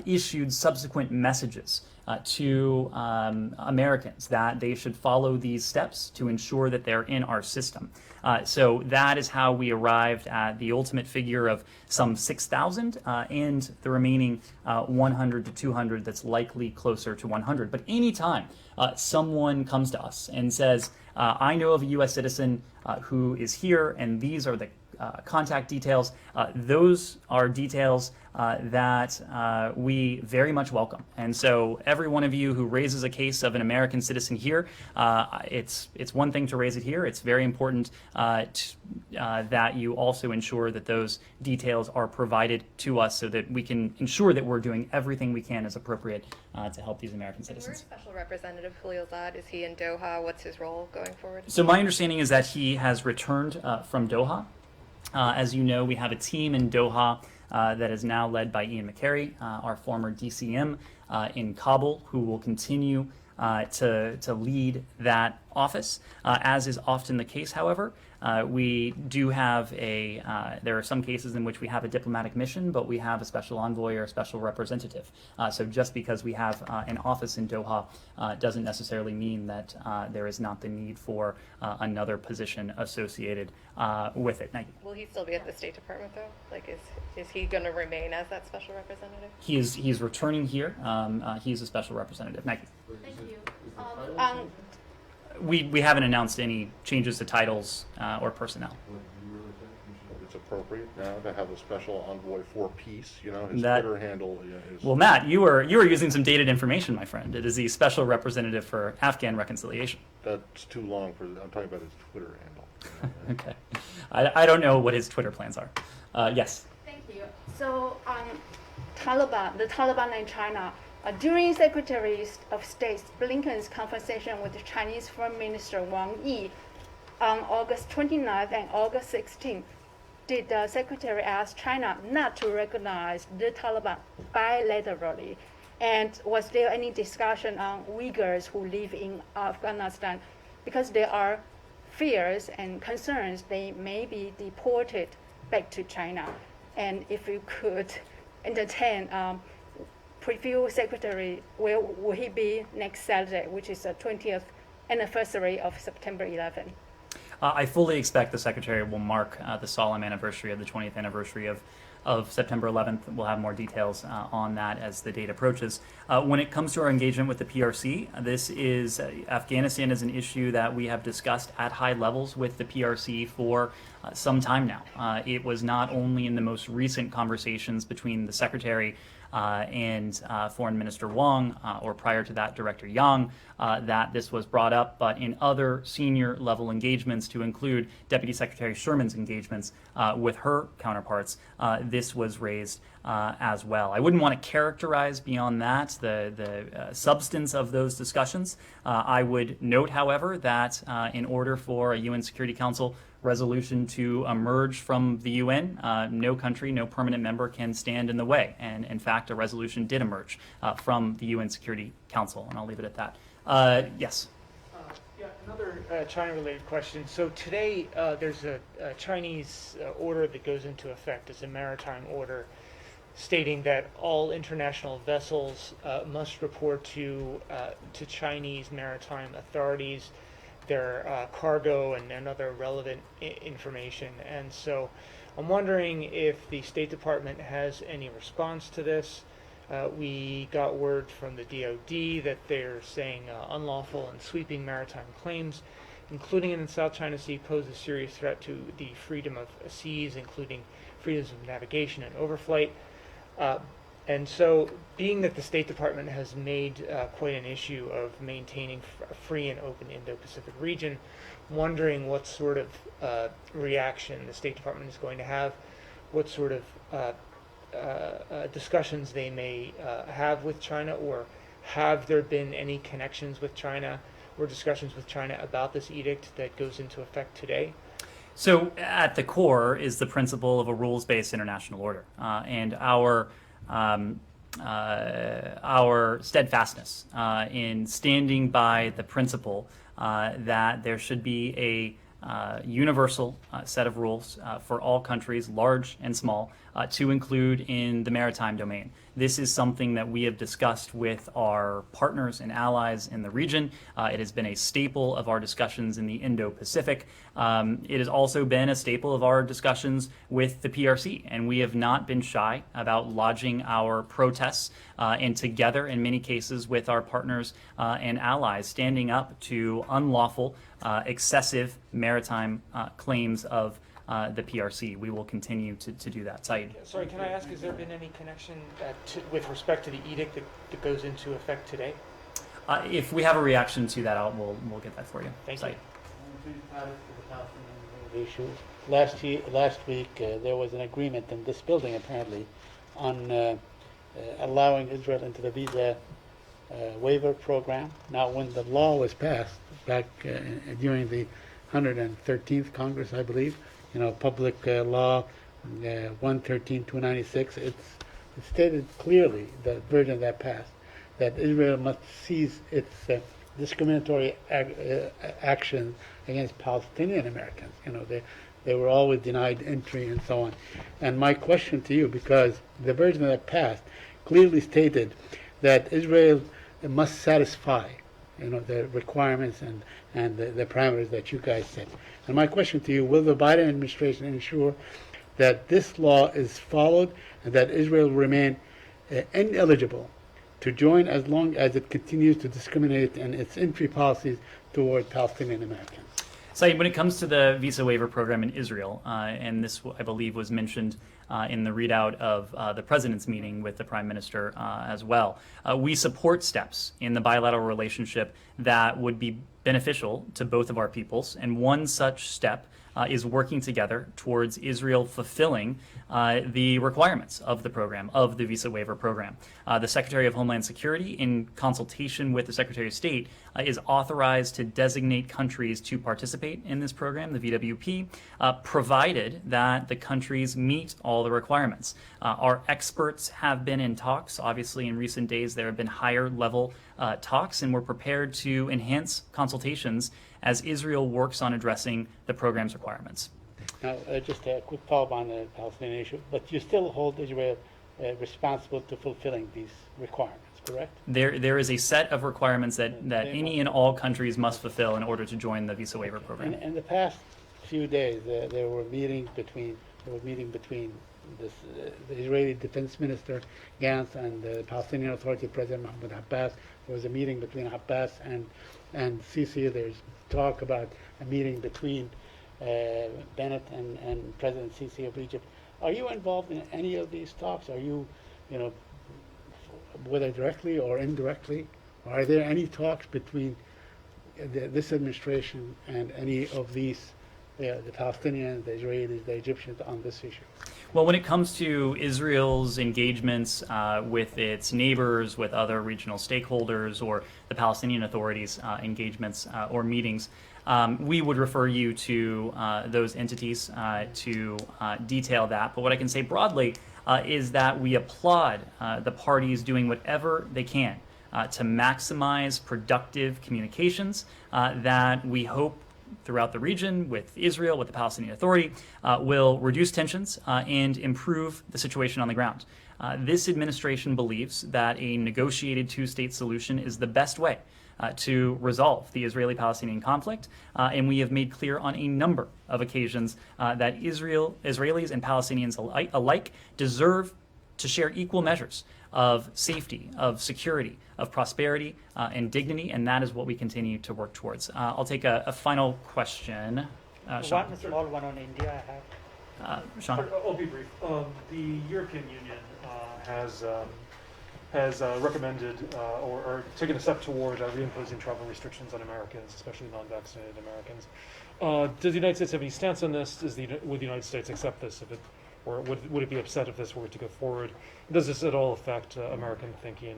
issued subsequent messages to Americans that they should follow these steps to ensure that they're in our system. So that is how we arrived at the ultimate figure of some 6,000 and the remaining 100 to 200 that's likely closer to 100. But anytime someone comes to us and says, I know of a U.S. citizen who is here and these are the contact details, those are details that we very much welcome. And so every one of you who raises a case of an American citizen here, it's one thing to raise it here. It's very important that you also ensure that those details are provided to us so that we can ensure that we're doing everything we can as appropriate to help these American citizens. Where's Special Representative Khalilzad? Is he in Doha? What's his role going forward? So my understanding is that he has returned from Doha. As you know, we have a team in Doha that is now led by Ian McCary, our former DCM in Kabul, who will continue to lead that office. As is often the case, however, we do have there are some cases in which we have a diplomatic mission, but we have a special envoy or a special representative. So just because we have an office in Doha doesn't necessarily mean that there is not the need for another position associated with it. Will he still be at the State Department, though? Like, is he going to remain as that special representative? He's returning here. He's a special representative. Thank you. Thank you. We haven't announced any changes to titles or personnel. It's appropriate now to have a special envoy for peace. You know, his That- Twitter handle is. Well, Matt, you were using some dated information, my friend. It is the special representative for Afghan reconciliation. That's too long for. I'm talking about his Twitter handle. Okay, I don't know what his Twitter plans are. Yes. Thank you. So, the Taliban in China, during Secretary of State Blinken's conversation with the Chinese Foreign Minister Wang Yi on August 29th and August 16th, did the Secretary ask China not to recognize the Taliban bilaterally? And was there any discussion on Uyghurs who live in Afghanistan? Because there are fears and concerns they may be deported back to China. And if you could entertain preview Secretary, where will he be next Saturday, which is the 20th anniversary of September 11? I fully expect the Secretary will mark the solemn anniversary of the 20th anniversary of September 11th. We'll have more details on that as the date approaches. When it comes to our engagement with the PRC, Afghanistan is an issue that we have discussed at high levels with the PRC for some time now. It was not only in the most recent conversations between the Secretary and Foreign Minister Wang, or prior to that, Director Yang, that this was brought up, but in other senior level engagements, to include Deputy Secretary Sherman's engagements with her counterparts, this was raised as well. I wouldn't want to characterize beyond that the substance of those discussions. I would note, however, that in order for a UN Security Council resolution to emerge from the UN, no country, no permanent member can stand in the way. And in fact, a resolution did emerge from the UN Security Council, and I'll leave it at that. Yes. Yeah, another China-related question. So today, there's a Chinese order that goes into effect. It's a maritime order stating that all international vessels must report to Chinese maritime authorities their cargo and other relevant information. And so I'm wondering if the State Department has any response to this. We got word from the DoD that they're saying unlawful and sweeping maritime claims, including in the South China Sea, pose a serious threat to the freedom of seas, including freedoms of navigation and overflight. And so, being that the State Department has made quite an issue of maintaining a free and open Indo-Pacific region, wondering what sort of reaction the State Department is going to have, what sort of discussions they may have with China, or have there been any connections with China or discussions with China about this edict that goes into effect today? So at the core is the principle of a rules-based international order, and our steadfastness in standing by the principle that there should be universal set of rules for all countries, large and small, to include in the maritime domain. This is something that we have discussed with our partners and allies in the region. It has been a staple of our discussions in the Indo-Pacific. It has also been a staple of our discussions with the PRC, and we have not been shy about lodging our protests and together, in many cases, with our partners and allies, standing up to unlawful, excessive maritime claims of the PRC. We will continue to do that. Saeed. Sorry, can I ask, has there been any connection with respect to the edict that goes into effect today? If we have a reaction to that, we'll get that for you. Thank Saeed. Issue. Last week, there was an agreement in this building, apparently, on allowing Israel into the visa waiver program. Now, when the law was passed back during the 113th Congress, I believe, public law 113/296, it stated clearly, the version that passed, that Israel must cease its discriminatory action against Palestinian Americans. They were always denied entry and so on. And my question to you, because the version that passed clearly stated that Israel must satisfy the requirements and the parameters that you guys set. And my question to you, will the Biden administration ensure that this law is followed and that Israel will remain ineligible to join as long as it continues to discriminate in its entry policies toward Palestinian Americans? Saeed, when it comes to the visa waiver program in Israel, and this, I believe, was mentioned in the readout of the president's meeting with the prime minister as well, we support steps in the bilateral relationship that would be beneficial to both of our peoples. And one such step is working together towards Israel fulfilling the requirements of the program, of the visa waiver program. The Secretary of Homeland Security, in consultation with the Secretary of State, is authorized to designate countries to participate in this program, the VWP, provided that the countries meet all the requirements. Our experts have been in talks. Obviously, in recent days, there have been higher level talks, and we're prepared to enhance consultations as Israel works on addressing the program's requirements. Now, just a quick follow-up on the Palestinian issue, but you still hold Israel responsible to fulfilling these requirements, correct? There is a set of requirements that any and all countries must fulfill in order to join the visa waiver program. In the past few days, there were meetings between the Israeli Defense Minister Gantz and the Palestinian Authority President Mahmoud Abbas. There was a meeting between Abbas and Sisi. There's talk about a meeting between Bennett and President Sisi of Egypt. Are you involved in any of these talks? Are you, whether directly or indirectly, are there any talks between this administration and any of these, the Palestinians, the Israelis, the Egyptians on this issue? Well, when it comes to Israel's engagements with its neighbors, with other regional stakeholders, or the Palestinian Authority's engagements or meetings, we would refer you to those entities to detail that. But what I can say broadly is that we applaud the parties doing whatever they can to maximize productive communications that we hope throughout the region with Israel, with the Palestinian Authority, will reduce tensions and improve the situation on the ground. This administration believes that a negotiated two-state solution is the best way to resolve the Israeli-Palestinian conflict, and we have made clear on a number of occasions that Israelis and Palestinians alike deserve to share equal measures of safety, of security, of prosperity, and dignity, and that is what we continue to work towards. I'll take a final question. Sean. One small one on India I have. Sean. I'll be brief. The European Union has recommended or taken a step toward reimposing travel restrictions on Americans, especially non-vaccinated Americans. Does the United States have any stance on this? Would the United States accept this or would it be upset if this were to go forward? Does this at all affect American thinking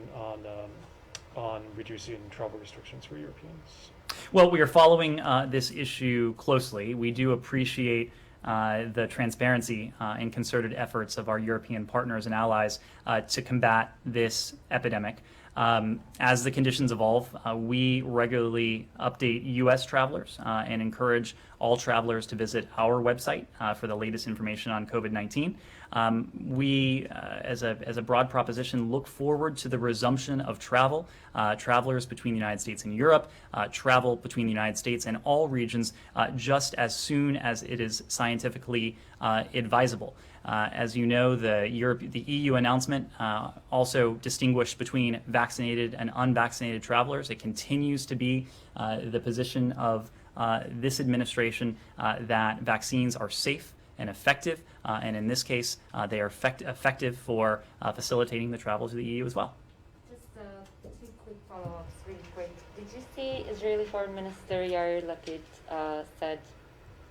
on reducing travel restrictions for Europeans? Well, we are following this issue closely. We do appreciate the transparency and concerted efforts of our European partners and allies to combat this epidemic. As the conditions evolve, we regularly update U.S. travelers and encourage all travelers to visit our website for the latest information on COVID-19. We, as a broad proposition, look forward to the resumption of travel, travelers between the United States and Europe, travel between the United States and all regions, just as soon as it is scientifically advisable. As you know, the EU announcement also distinguished between vaccinated and unvaccinated travelers. It continues to be the position of this administration that vaccines are safe and effective, and in this case, they are effective for facilitating the travel to the EU as well. Just two quick follow-ups, really quick. Did you see Israeli Foreign Minister Yair Lapid said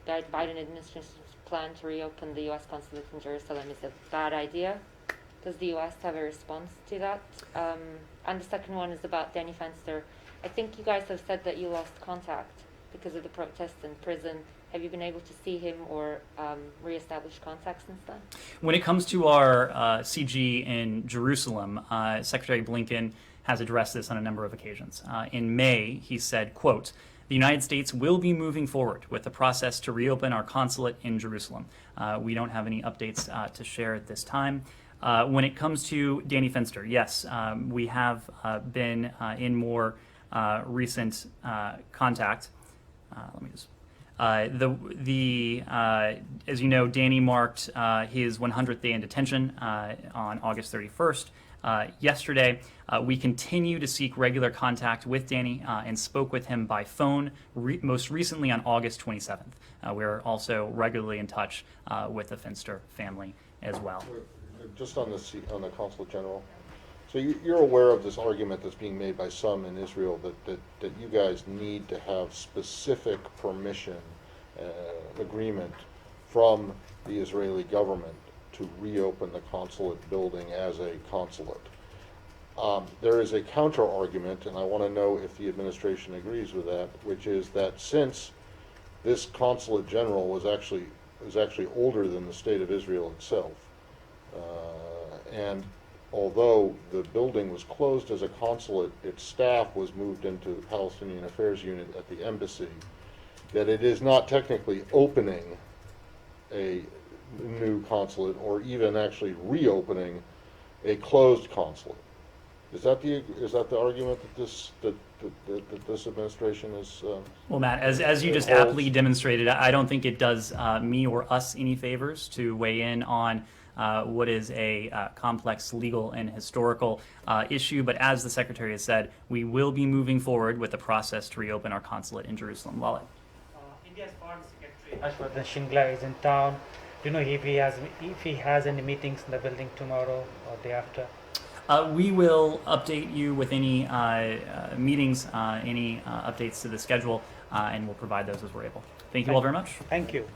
that Biden administration's plan to reopen the U.S. consulate in Jerusalem is a bad idea? Does the U.S. have a response to that? And the second one is about Danny Fenster. I think you guys have said that you lost contact because of the protests in prison. Have you been able to see him or reestablish contact since then? When it comes to our CG in Jerusalem, Secretary Blinken has addressed this on a number of occasions. In May, he said, quote, "The United States will be moving forward with the process to reopen our consulate in Jerusalem." We don't have any updates to share at this time. When it comes to Danny Fenster, yes, we have been in more recent contact. Let me just. As you know, Danny marked his 100th day in detention on August 31st. Yesterday, we continue to seek regular contact with Danny and spoke with him by phone, most recently on August 27th. We're also regularly in touch with the Fenster family as well. Just on the Consulate General, so you're aware of this argument that's being made by some in Israel that you guys need to have specific permission, agreement from the Israeli government to reopen the consulate building as a consulate. There is a counter argument, and I want to know if the administration agrees with that, which is that since this Consulate General was actually older than the state of Israel itself, and although the building was closed as a consulate, its staff was moved into the Palestinian Affairs Unit at the embassy, that it is not technically opening a new consulate or even actually reopening a closed consulate. Is that the argument that this administration is? Well, Matt, as you just aptly demonstrated, I don't think it does me or us any favors to weigh in on what is a complex legal and historical issue. But as the Secretary has said, we will be moving forward with the process to reopen our consulate in Jerusalem. Lalit. India's Foreign Secretary Ashwardhan Shingla is in town. Do you know if he has any meetings in the building tomorrow or day after? We will update you with any meetings, any updates to the schedule, and we'll provide those as we're able. Thank you all very much. Thank you.